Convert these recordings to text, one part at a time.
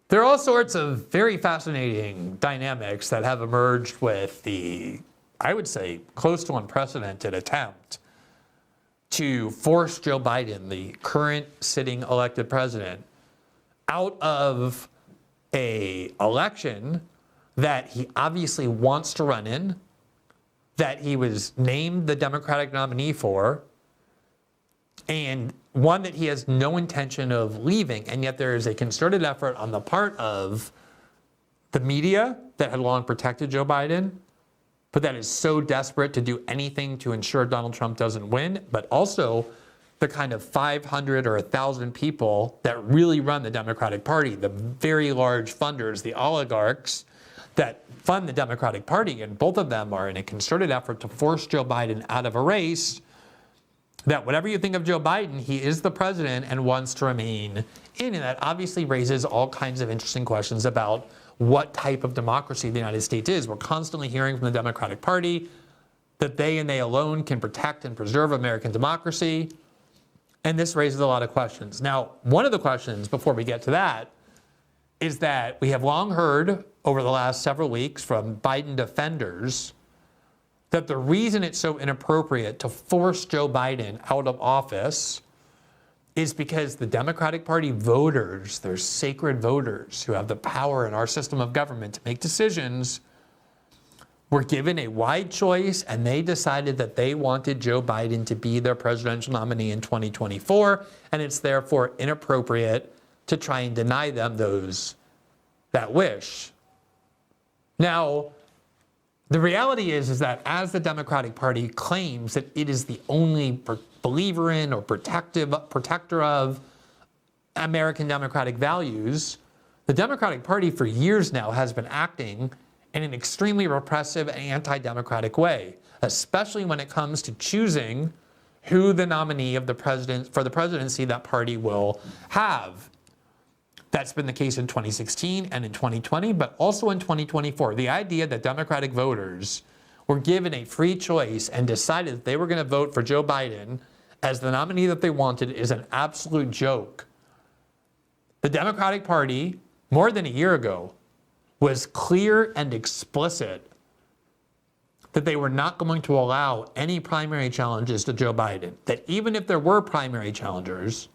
There are all sorts of very fascinating dynamics that have emerged with the, I would say, close to unprecedented attempt to force Joe Biden, the current sitting elected president, out of an election that he obviously wants to run in, that he was named the Democratic nominee for, and one that he has no intention of leaving. And yet there is a concerted effort on the part of the media that had long protected Joe Biden, but that is so desperate to do anything to ensure Donald Trump doesn't win, but also the kind of 500 or 1,000 people that really run the Democratic Party, the very large funders, the oligarchs that fund the Democratic Party, and both of them are in a concerted effort to force Joe Biden out of a race that, whatever you think of Joe Biden, he is the president and wants to remain in. And that obviously raises all kinds of interesting questions about what type of democracy the United States is. We're constantly hearing from the Democratic Party that they and they alone can protect and preserve American democracy. And this raises a lot of questions. Now, one of the questions before we get to that is that we have long heard over the last several weeks from Biden defenders that the reason it's so inappropriate to force Joe Biden out of office is because the Democratic Party voters, their sacred voters who have the power in our system of government to make decisions, were given a wide choice, and they decided that they wanted Joe Biden to be their presidential nominee in 2024, and it's therefore inappropriate to try and deny them that wish. Now, the reality is that as the Democratic Party claims that it is the only believer in or protector of American democratic values, the Democratic Party for years now has been acting in an extremely repressive and anti-democratic way, especially when it comes to choosing who the nominee of the president for the presidency that party will have. That's been the case in 2016 and in 2020, but also in 2024. The idea that Democratic voters were given a free choice and decided that they were going to vote for Joe Biden as the nominee that they wanted is an absolute joke. The Democratic Party, more than a year ago, was clear and explicit that they were not going to allow any primary challenges to Joe Biden. That even if there were primary challengers,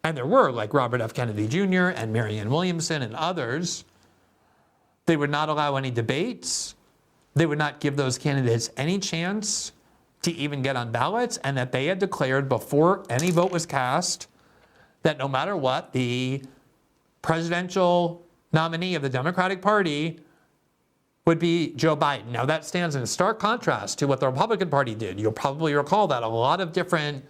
and there were, like Robert F. Kennedy Jr. and Marianne Williamson and others, they would not allow any debates. They would not give those candidates any chance to even get on ballots, and that they had declared before any vote was cast that no matter what, the presidential nominee of the Democratic Party would be Joe Biden. Now, that stands in stark contrast to what the Republican Party did. You'll probably recall that a lot of different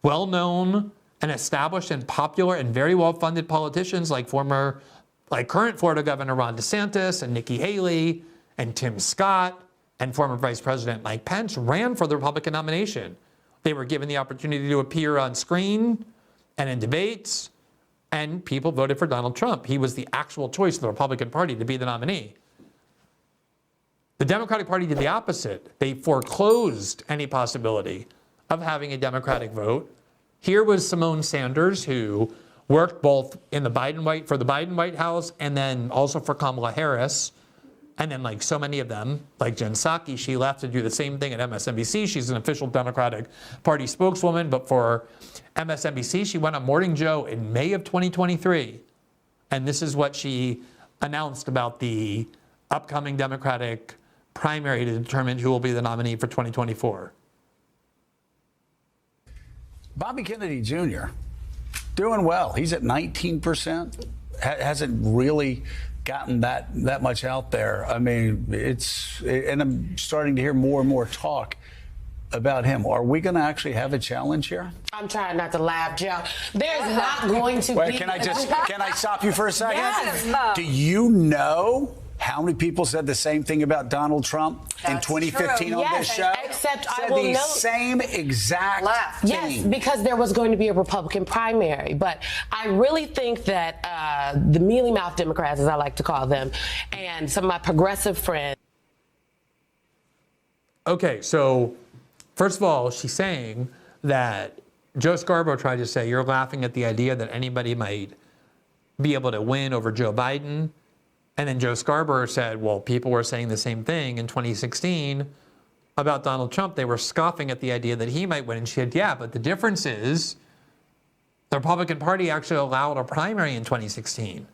well-known and established and popular and very well-funded politicians like current Florida Governor Ron DeSantis and Nikki Haley and Tim Scott and former Vice President Mike Pence ran for the Republican nomination. They were given the opportunity to appear on screen and in debates, and people voted for Donald Trump. He was the actual choice of the Republican Party to be the nominee. The Democratic Party did the opposite. They foreclosed any possibility of having a Democratic vote. Here was Simone Sanders, who worked both in the for the Biden White House and then also for Kamala Harris. And then, like so many of them, like Jen Psaki, she left to do the same thing at MSNBC. She's an official Democratic Party spokeswoman, but for MSNBC, she went on Morning Joe in May of 2023. And this is what she announced about the upcoming Democratic primary to determine who will be the nominee for 2024. Bobby Kennedy Jr. doing well. He's at 19%. Hasn't really gotten that much out there. I mean, and I'm starting to hear more and more talk about him. Are we going to actually have a challenge here? I'm trying not to laugh, Joe. There's not going to be. Can I stop you for a second? Yes. Do you know how many people said the same thing about Donald Trump in 2015 on this show? Except said I will the note, same exact thing. Yes, because there was going to be a Republican primary. But I really think that the mealy-mouthed Democrats, as I like to call them, and some of my progressive friends. Okay, so first of all, she's saying that Joe Scarborough tried to say you're laughing at the idea that anybody might be able to win over Joe Biden. And then Joe Scarborough said, well, people were saying the same thing in 2016 about Donald Trump. They were scoffing at the idea that he might win. And she said, yeah, but the difference is the Republican Party actually allowed a primary in 2016.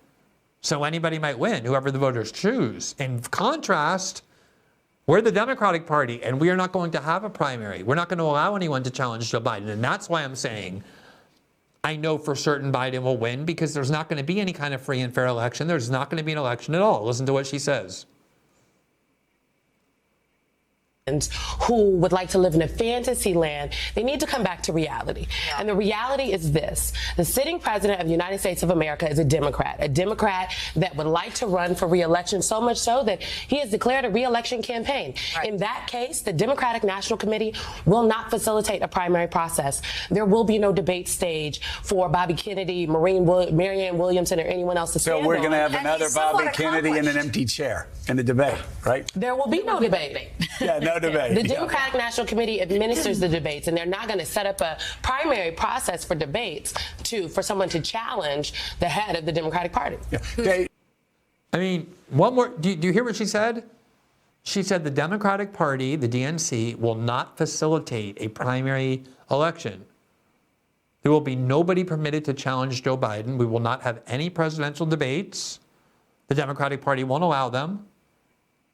So anybody might win, whoever the voters choose. In contrast, we're the Democratic Party, and we are not going to have a primary. We're not going to allow anyone to challenge Joe Biden. And that's why I'm saying I know for certain Biden will win, because there's not going to be any kind of free and fair election. There's not going to be an election at all. Listen to what she says. Who would like to live in a fantasy land, they need to come back to reality. Yeah. And the reality is this: the sitting president of the United States of America is a Democrat that would like to run for re-election, so much so that he has declared a re-election campaign. Right. In that case, the Democratic National Committee will not facilitate a primary process. There will be no debate stage for Bobby Kennedy, Marianne Williamson, or anyone else to stand on. So we're going to have another Bobby Kennedy in an empty chair in the debate, right? There will be no debate. Yeah, no debate. The Democratic National Committee administers the debates, and they're not going to set up a primary process for debates for someone to challenge the head of the Democratic Party. Yeah. I mean, one more. Do you hear what she said? She said the Democratic Party, the DNC, will not facilitate a primary election. There will be nobody permitted to challenge Joe Biden. We will not have any presidential debates. The Democratic Party won't allow them.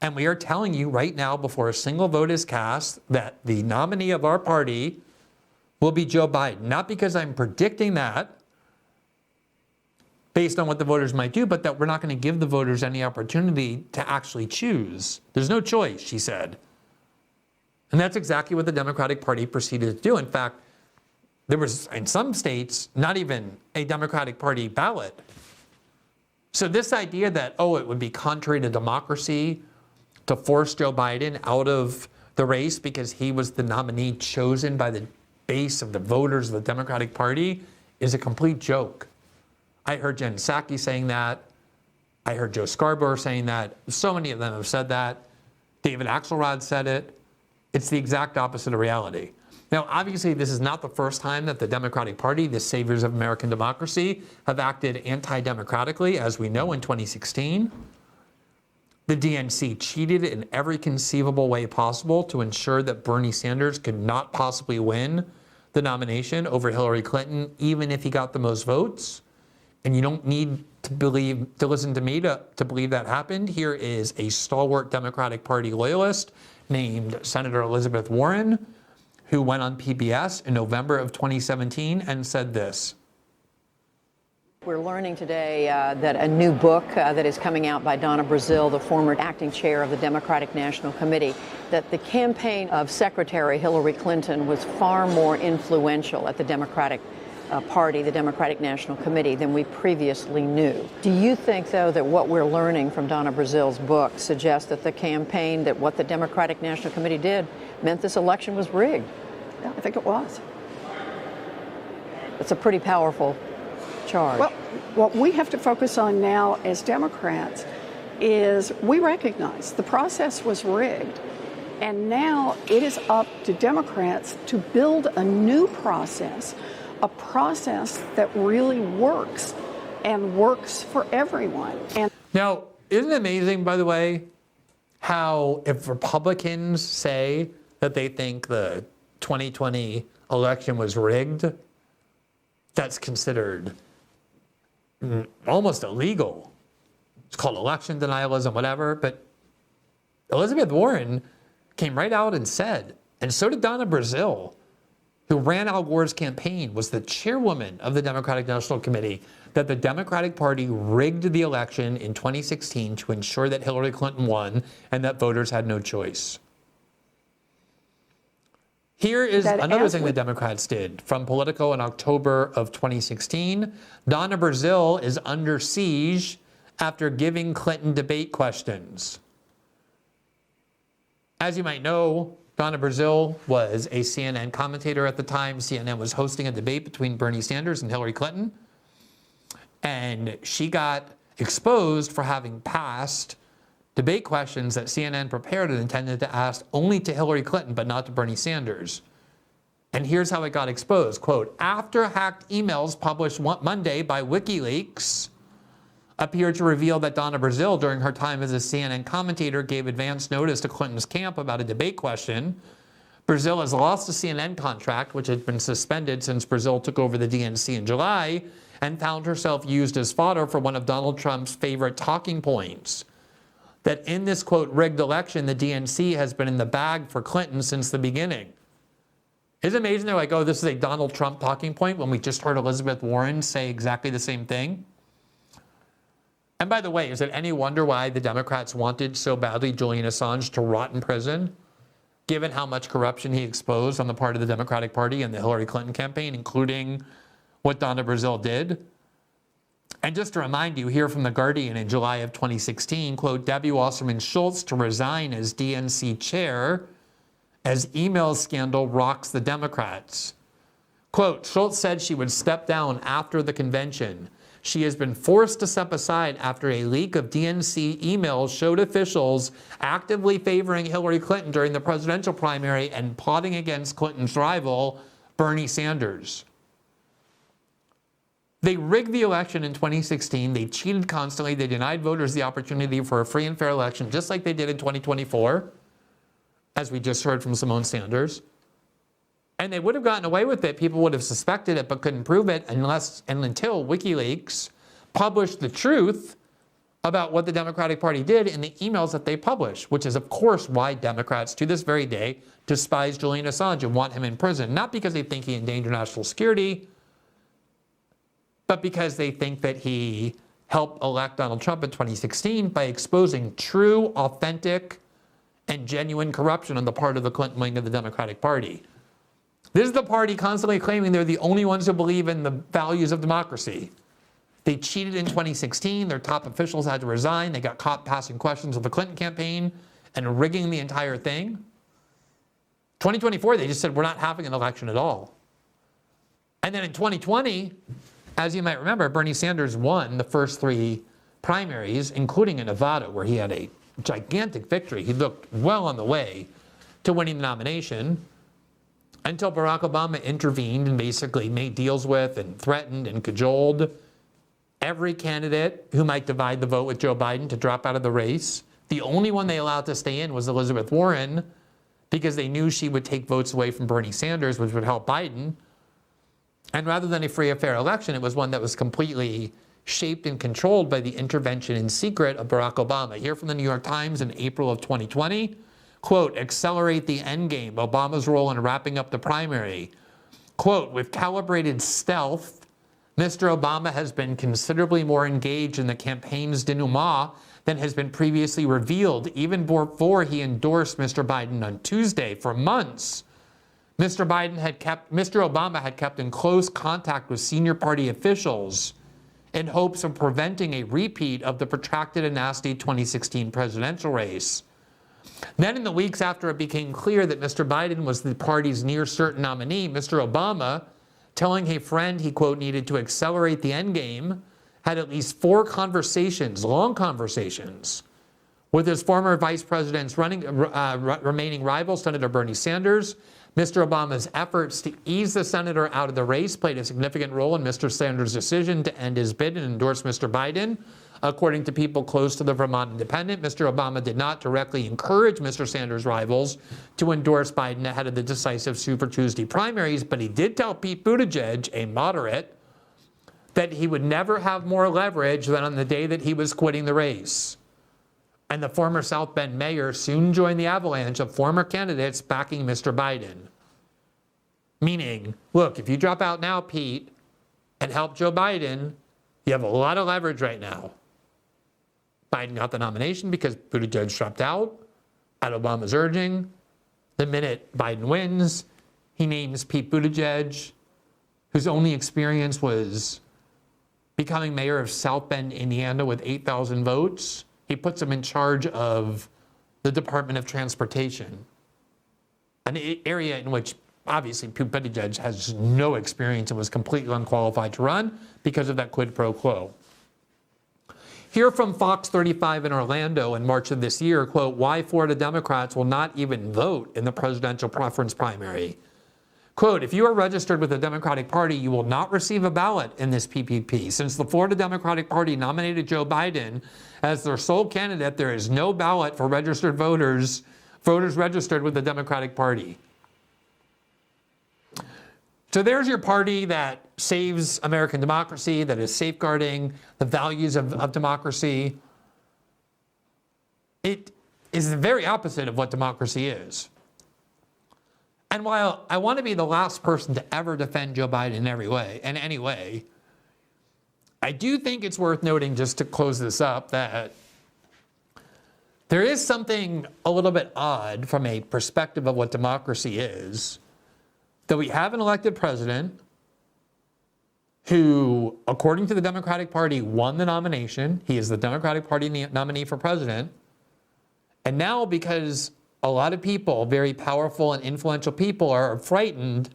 And we are telling you right now, before a single vote is cast, that the nominee of our party will be Joe Biden. Not because I'm predicting that based on what the voters might do, but that we're not going to give the voters any opportunity to actually choose. There's no choice, she said. And that's exactly what the Democratic Party proceeded to do. In fact, there was, in some states, not even a Democratic Party ballot. So this idea that, it would be contrary to democracy to force Joe Biden out of the race because he was the nominee chosen by the base of the voters of the Democratic Party is a complete joke. I heard Jen Psaki saying that. I heard Joe Scarborough saying that. So many of them have said that. David Axelrod said it. It's the exact opposite of reality. Now, obviously, this is not the first time that the Democratic Party, the saviors of American democracy, have acted anti-democratically, as we know in 2016. The DNC cheated in every conceivable way possible to ensure that Bernie Sanders could not possibly win the nomination over Hillary Clinton, even if he got the most votes. And you don't need to listen to me to believe that happened. Here is a stalwart Democratic Party loyalist named Senator Elizabeth Warren, who went on PBS in November of 2017 and said this. We're learning today that a new book that is coming out by Donna Brazile, the former acting chair of the Democratic National Committee, that the campaign of Secretary Hillary Clinton was far more influential at the Democratic Party, the Democratic National Committee, than we previously knew. Do you think, though, that what we're learning from Donna Brazile's book suggests that the campaign, that what the Democratic National Committee did, meant this election was rigged? Yeah, I think it was. It's a pretty powerful charge. Well, what we have to focus on now as Democrats is we recognize the process was rigged, and now it is up to Democrats to build a new process, a process that really works and works for everyone. And now, isn't it amazing, by the way, how if Republicans say that they think the 2020 election was rigged, that's considered almost illegal. It's called election denialism, whatever. But Elizabeth Warren came right out and said, and so did Donna Brazile, who ran Al Gore's campaign, was the chairwoman of the Democratic National Committee, that the Democratic Party rigged the election in 2016 to ensure that Hillary Clinton won and that voters had no choice. Here is another thing the Democrats did from Politico in October of 2016. Donna Brazile is under siege after giving Clinton debate questions. As you might know, Donna Brazile was a CNN commentator at the time. CNN was hosting a debate between Bernie Sanders and Hillary Clinton. And she got exposed for having passed debate questions that CNN prepared and intended to ask only to Hillary Clinton, but not to Bernie Sanders. And here's how it got exposed. Quote, after hacked emails published Monday by WikiLeaks appeared to reveal that Donna Brazile, during her time as a CNN commentator, gave advance notice to Clinton's camp about a debate question. Brazile has lost the CNN contract, which had been suspended since Brazile took over the DNC in July, and found herself used as fodder for one of Donald Trump's favorite talking points, that in this, quote, rigged election, the DNC has been in the bag for Clinton since the beginning. Isn't it amazing? They're like, oh, this is a Donald Trump talking point, when we just heard Elizabeth Warren say exactly the same thing. And by the way, is it any wonder why the Democrats wanted so badly Julian Assange to rot in prison, given how much corruption he exposed on the part of the Democratic Party and the Hillary Clinton campaign, including what Donna Brazile did? And just to remind you, here from The Guardian in July of 2016, quote, Debbie Wasserman Schultz to resign as DNC chair as email scandal rocks the Democrats. Quote, Schultz said she would step down after the convention. She has been forced to step aside after a leak of DNC emails showed officials actively favoring Hillary Clinton during the presidential primary and plotting against Clinton's rival, Bernie Sanders. They rigged the election in 2016. They cheated constantly. They denied voters the opportunity for a free and fair election, just like they did in 2024, as we just heard from Simone Sanders. And they would have gotten away with it. People would have suspected it, but couldn't prove it unless and until WikiLeaks published the truth about what the Democratic Party did in the emails that they published, which is, of course, why Democrats to this very day despise Julian Assange and want him in prison. Not because they think he endangered national security, but because they think that he helped elect Donald Trump in 2016 by exposing true, authentic, and genuine corruption on the part of the Clinton wing of the Democratic Party. This is the party constantly claiming they're the only ones who believe in the values of democracy. They cheated in 2016. Their top officials had to resign. They got caught passing questions of the Clinton campaign and rigging the entire thing. 2024, they just said, we're not having an election at all. And then in 2020, as you might remember, Bernie Sanders won the first three primaries, including in Nevada, where he had a gigantic victory. He looked well on the way to winning the nomination until Barack Obama intervened and basically made deals with and threatened and cajoled every candidate who might divide the vote with Joe Biden to drop out of the race. The only one they allowed to stay in was Elizabeth Warren, because they knew she would take votes away from Bernie Sanders, which would help Biden. And rather than a free and fair election, it was one that was completely shaped and controlled by the intervention in secret of Barack Obama. Here from the New York Times in April of 2020, quote, accelerate the endgame, Obama's role in wrapping up the primary. Quote, with calibrated stealth, Mr. Obama has been considerably more engaged in the campaign's denouement than has been previously revealed, even before he endorsed Mr. Biden on Tuesday. For months, Mr. Obama had kept in close contact with senior party officials in hopes of preventing a repeat of the protracted and nasty 2016 presidential race. Then in the weeks after it became clear that Mr. Biden was the party's near certain nominee, Mr. Obama, telling a friend he, quote, needed to accelerate the endgame, had at least 4 conversations, long conversations, with his former vice president's remaining rival, Senator Bernie Sanders. Mr. Obama's efforts to ease the senator out of the race played a significant role in Mr. Sanders' decision to end his bid and endorse Mr. Biden. According to people close to the Vermont Independent, Mr. Obama did not directly encourage Mr. Sanders' rivals to endorse Biden ahead of the decisive Super Tuesday primaries, but he did tell Pete Buttigieg, a moderate, that he would never have more leverage than on the day that he was quitting the race. And the former South Bend mayor soon joined the avalanche of former candidates backing Mr. Biden. Meaning, look, if you drop out now, Pete, and help Joe Biden, you have a lot of leverage right now. Biden got the nomination because Buttigieg dropped out at Obama's urging. The minute Biden wins, he names Pete Buttigieg, whose only experience was becoming mayor of South Bend, Indiana with 8,000 votes. He puts him in charge of the Department of Transportation, an area in which obviously Pete Buttigieg has no experience and was completely unqualified to run because of that quid pro quo. Here from Fox 35 in Orlando in March of this year, quote, why Florida Democrats will not even vote in the presidential preference primary. Quote, if you are registered with the Democratic Party, you will not receive a ballot in this PPP. Since the Florida Democratic Party nominated Joe Biden as their sole candidate, there is no ballot for registered voters registered with the Democratic Party. So there's your party that saves American democracy, that is safeguarding the values of democracy. It is the very opposite of what democracy is. And while I want to be the last person to ever defend Joe Biden in any way, I do think it's worth noting, just to close this up, that there is something a little bit odd from a perspective of what democracy is, that we have an elected president who, according to the Democratic Party, won the nomination. He is the Democratic Party nominee for president. And now, because a lot of people, very powerful and influential people, are frightened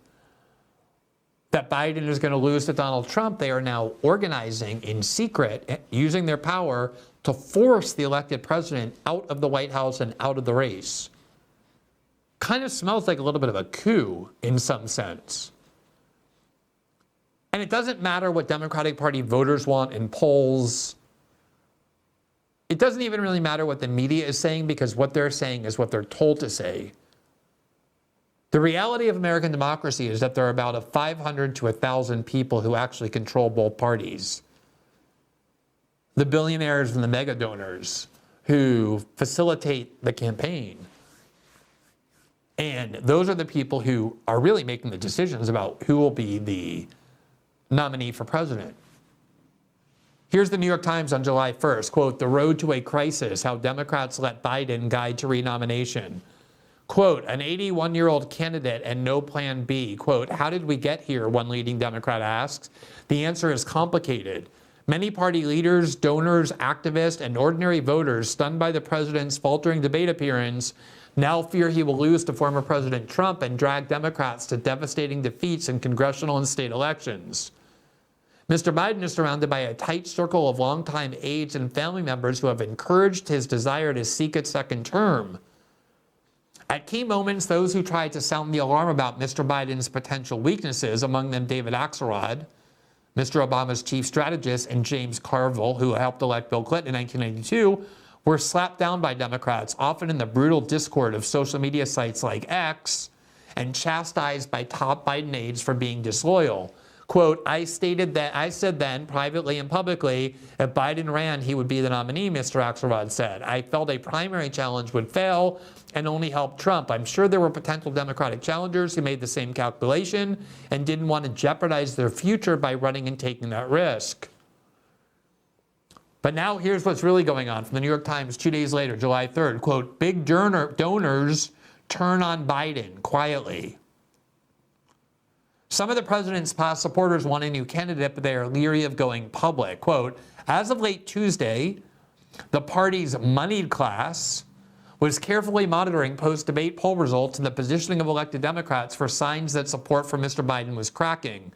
that Biden is going to lose to Donald Trump, they are now organizing in secret, using their power to force the elected president out of the White House and out of the race. Kind of smells like a little bit of a coup in some sense. And it doesn't matter what Democratic Party voters want in polls. It doesn't even really matter what the media is saying, because what they're saying is what they're told to say. The reality of American democracy is that there are about 500 to 1,000 people who actually control both parties. The billionaires and the mega donors who facilitate the campaign. And those are the people who are really making the decisions about who will be the nominee for president. Here's the New York Times on July 1st, quote, "The road to a crisis, how Democrats let Biden guide to renomination." Quote, "An 81-year-old candidate and no plan B." Quote, "How did we get here?" one leading Democrat asks. "The answer is complicated. Many party leaders, donors, activists, and ordinary voters, stunned by the president's faltering debate appearance, now fear he will lose to former President Trump and drag Democrats to devastating defeats in congressional and state elections. Mr. Biden is surrounded by a tight circle of longtime aides and family members who have encouraged his desire to seek a second term. At key moments, those who tried to sound the alarm about Mr. Biden's potential weaknesses, among them David Axelrod, Mr. Obama's chief strategist, and James Carville, who helped elect Bill Clinton in 1992, were slapped down by Democrats, often in the brutal discord of social media sites like X, and chastised by top Biden aides for being disloyal. Quote, I said then, privately and publicly, if Biden ran, he would be the nominee, Mr. Axelrod said. I felt a primary challenge would fail and only help Trump. I'm sure there were potential Democratic challengers who made the same calculation and didn't want to jeopardize their future by running and taking that risk. But now here's what's really going on from the New York Times 2 days later, July 3rd. Quote, big donors turn on Biden quietly. Some of the president's past supporters want a new candidate, but they are leery of going public. Quote, as of late Tuesday, the party's moneyed class was carefully monitoring post-debate poll results and the positioning of elected Democrats for signs that support for Mr. Biden was cracking.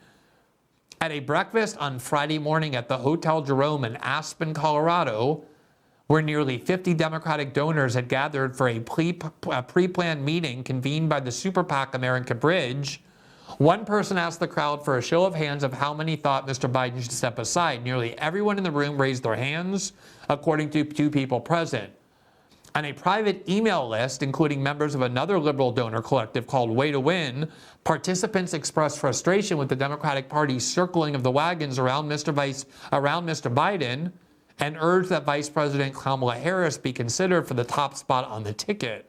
At a breakfast on Friday morning at the Hotel Jerome in Aspen, Colorado, where nearly 50 Democratic donors had gathered for a pre-planned meeting convened by the super PAC America Bridge, one person asked the crowd for a show of hands of how many thought Mr. Biden should step aside. Nearly everyone in the room raised their hands, according to 2 people present. On a private email list, including members of another liberal donor collective called Way to Win, participants expressed frustration with the Democratic Party's circling of the wagons around Mr. Biden and urged that Vice President Kamala Harris be considered for the top spot on the ticket.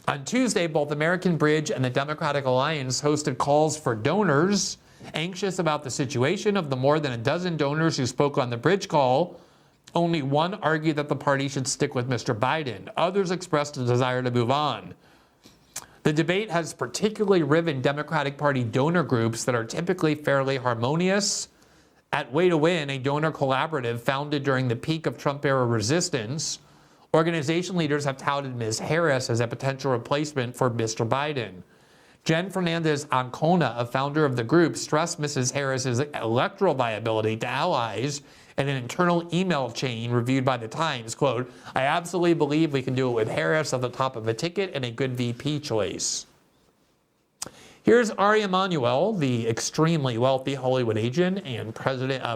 On Tuesday, both American Bridge and the Democratic Alliance hosted calls for donors anxious about the situation. Of the more than a dozen donors who spoke on the Bridge call, only one argued that the party should stick with Mr. Biden. Others expressed a desire to move on. The debate has particularly riven Democratic Party donor groups that are typically fairly harmonious. At Way to Win, a donor collaborative founded during the peak of Trump-era resistance, organization leaders have touted Ms. Harris as a potential replacement for Mr. Biden. Jen Fernandez Ancona, a founder of the group, stressed Mrs. Harris's electoral viability to allies in an internal email chain reviewed by the Times. Quote, I absolutely believe we can do it with Harris at the top of a ticket and a good VP choice. Here's Ari Emanuel, the extremely wealthy Hollywood agent and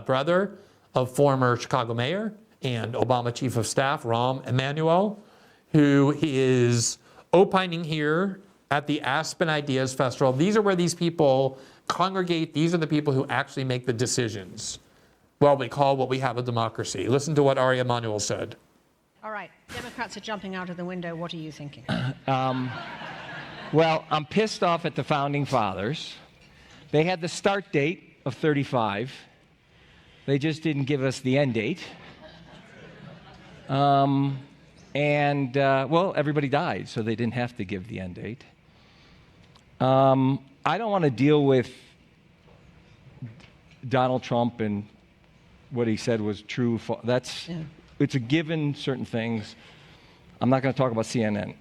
brother of former Chicago mayor and Obama chief of staff, Rahm Emanuel, who is opining here at the Aspen Ideas Festival. These are where these people congregate. These are the people who actually make the decisions. Well, we call what we have a democracy. Listen to what Ari Emanuel said. All right, Democrats are jumping out of the window. What are you thinking? Well, I'm pissed off at the Founding Fathers. They had the start date of 35. They just didn't give us the end date. Well, everybody died, so they didn't have to give the end date. I don't want to deal with Donald Trump and what he said was true. It's a given, certain things. I'm not going to talk about CNN.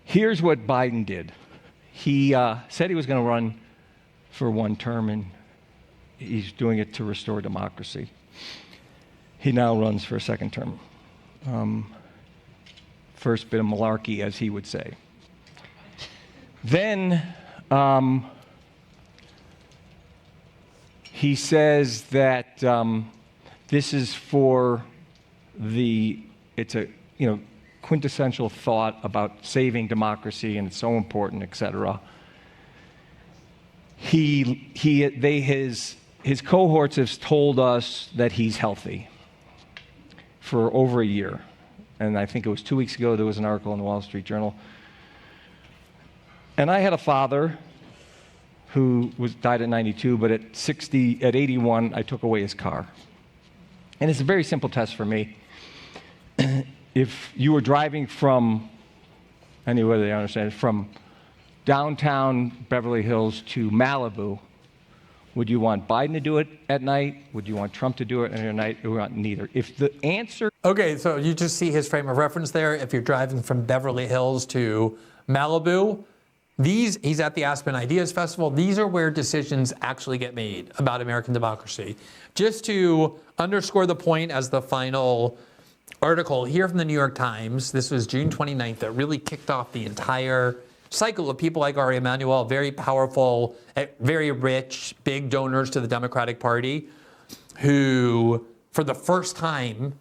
Here's what Biden did. He said he was going to run for one term, and he's doing it to restore democracy. He now runs for a second term. First bit of malarkey, as he would say. Then he says that this is for it's a quintessential thought about saving democracy, and it's so important, etc. His cohorts have told us that he's healthy for over a year. And I think it was 2 weeks ago, there was an article in the Wall Street Journal. And I had a father who died at 92, but at 81, I took away his car. And it's a very simple test for me. If you were driving from, anywhere they understand, from downtown Beverly Hills to Malibu, would you want Biden to do it at night? Would you want Trump to do it at night? Or want neither? If the answer... Okay, so you just see his frame of reference there. If you're driving from Beverly Hills to Malibu, he's at the Aspen Ideas Festival. These are where decisions actually get made about American democracy. Just to underscore the point as the final article here from the New York Times, this was June 29th, that really kicked off the entire cycle of people like Ari Emanuel, very powerful, very rich, big donors to the Democratic Party, who, for the first time,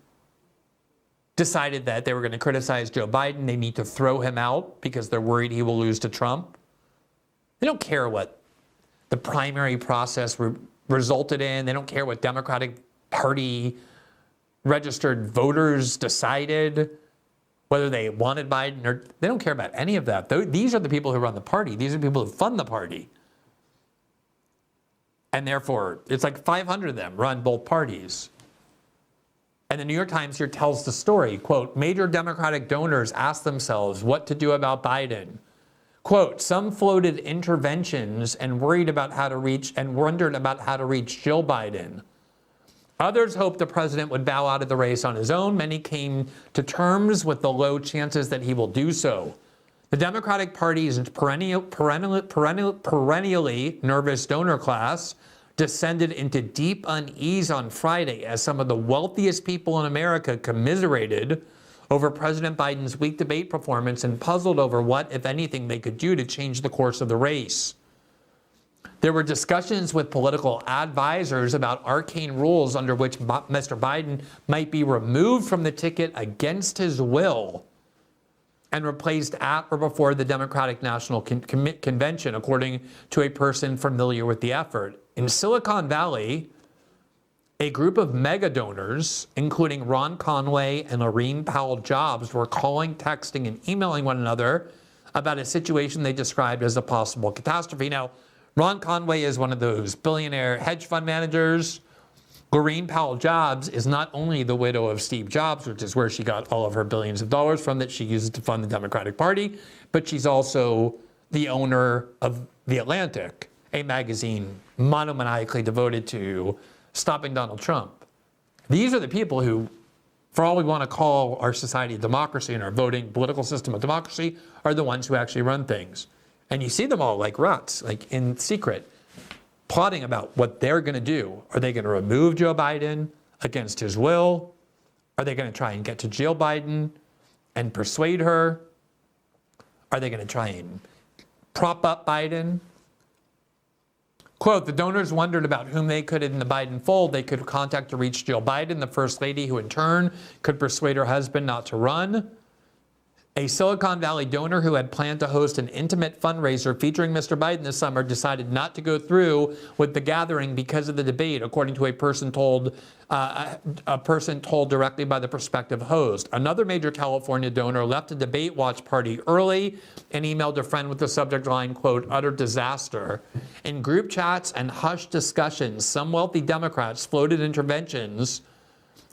decided that they were going to criticize Joe Biden. They need to throw him out because they're worried he will lose to Trump. They don't care what the primary process resulted in. They don't care what Democratic Party registered voters decided, whether they wanted Biden or... They don't care about any of that. These are the people who run the party. These are the people who fund the party. And therefore, it's like 500 of them run both parties. And the New York Times here tells the story, quote, major Democratic donors asked themselves what to do about Biden. Quote, some floated interventions and wondered about how to reach Jill Biden. Others hoped the president would bow out of the race on his own. Many came to terms with the low chances that he will do so. The Democratic Party's perennially nervous donor class descended into deep unease on Friday as some of the wealthiest people in America commiserated over President Biden's weak debate performance and puzzled over what, if anything, they could do to change the course of the race. There were discussions with political advisors about arcane rules under which Mr. Biden might be removed from the ticket against his will and replaced at or before the Democratic National Convention, according to a person familiar with the effort. In Silicon Valley, a group of mega donors, including Ron Conway and Laurene Powell Jobs, were calling, texting, and emailing one another about a situation they described as a possible catastrophe. Now, Ron Conway is one of those billionaire hedge fund managers. Laurene Powell Jobs is not only the widow of Steve Jobs, which is where she got all of her billions of dollars from that she uses to fund the Democratic Party, but she's also the owner of The Atlantic, a magazine monomaniacally devoted to stopping Donald Trump. These are the people who, for all we want to call our society a democracy and our voting political system a democracy, are the ones who actually run things. And you see them all like rats, like in secret, plotting about what they're going to do. Are they going to remove Joe Biden against his will? Are they going to try and get to Jill Biden and persuade her? Are they going to try and prop up Biden. Quote, the donors wondered about whom they could in the Biden fold. They could contact to reach Jill Biden, the first lady, who in turn could persuade her husband not to run. A Silicon Valley donor who had planned to host an intimate fundraiser featuring Mr. Biden this summer decided not to go through with the gathering because of the debate, according to a person told directly by the prospective host. Another major California donor left a debate watch party early and emailed a friend with the subject line, quote, utter disaster. In group chats and hushed discussions, some wealthy Democrats floated interventions,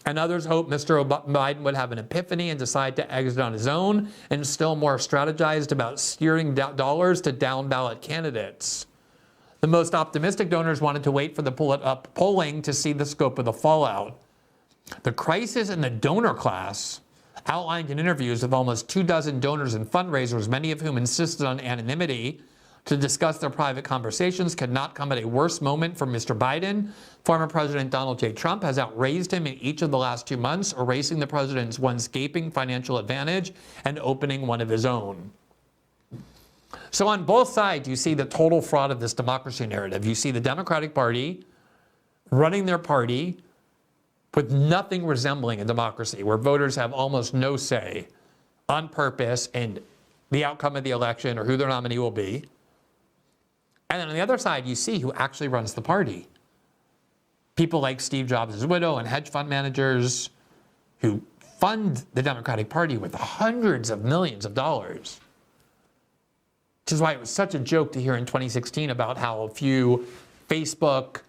and others hoped Mr. Biden would have an epiphany and decide to exit on his own, and still more strategized about steering dollars to down-ballot candidates. The most optimistic donors wanted to wait for the polling to see the scope of the fallout. The crisis in the donor class, outlined in interviews with almost 24 donors and fundraisers, many of whom insisted on anonymity to discuss their private conversations, could not come at a worse moment for Mr. Biden. Former President Donald J. Trump has outraised him in each of the last 2 months, erasing the president's once gaping financial advantage and opening one of his own. So on both sides, you see the total fraud of this democracy narrative. You see the Democratic Party running their party with nothing resembling a democracy, where voters have almost no say on purpose in the outcome of the election or who their nominee will be. And then on the other side, you see who actually runs the party. People like Steve Jobs' widow and hedge fund managers who fund the Democratic Party with hundreds of millions of dollars. Which is why it was such a joke to hear in 2016 about how a few Facebook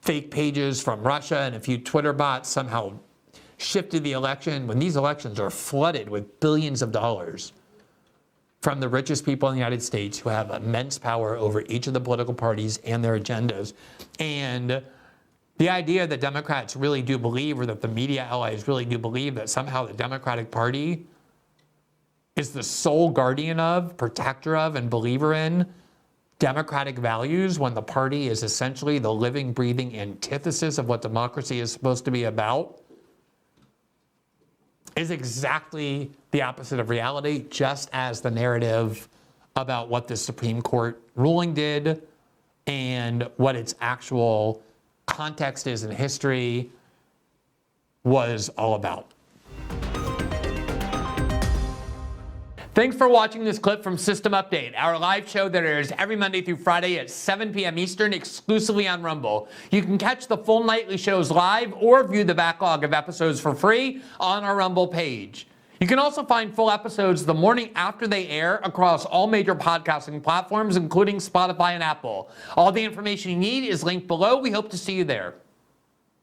fake pages from Russia and a few Twitter bots somehow shifted the election, when these elections are flooded with billions of dollars from the richest people in the United States who have immense power over each of the political parties and their agendas. And the idea that Democrats really do believe, or that the media allies really do believe, that somehow the Democratic Party is the sole guardian of, protector of, and believer in democratic values, when the party is essentially the living, breathing antithesis of what democracy is supposed to be about, is exactly the opposite of reality, just as the narrative about what the Supreme Court ruling did and what its actual context is in history was all about. Thanks for watching this clip from System Update, our live show that airs every Monday through Friday at 7 p.m. Eastern, exclusively on Rumble. You can catch the full nightly shows live or view the backlog of episodes for free on our Rumble page. You can also find full episodes the morning after they air across all major podcasting platforms, including Spotify and Apple. All the information you need is linked below. We hope to see you there.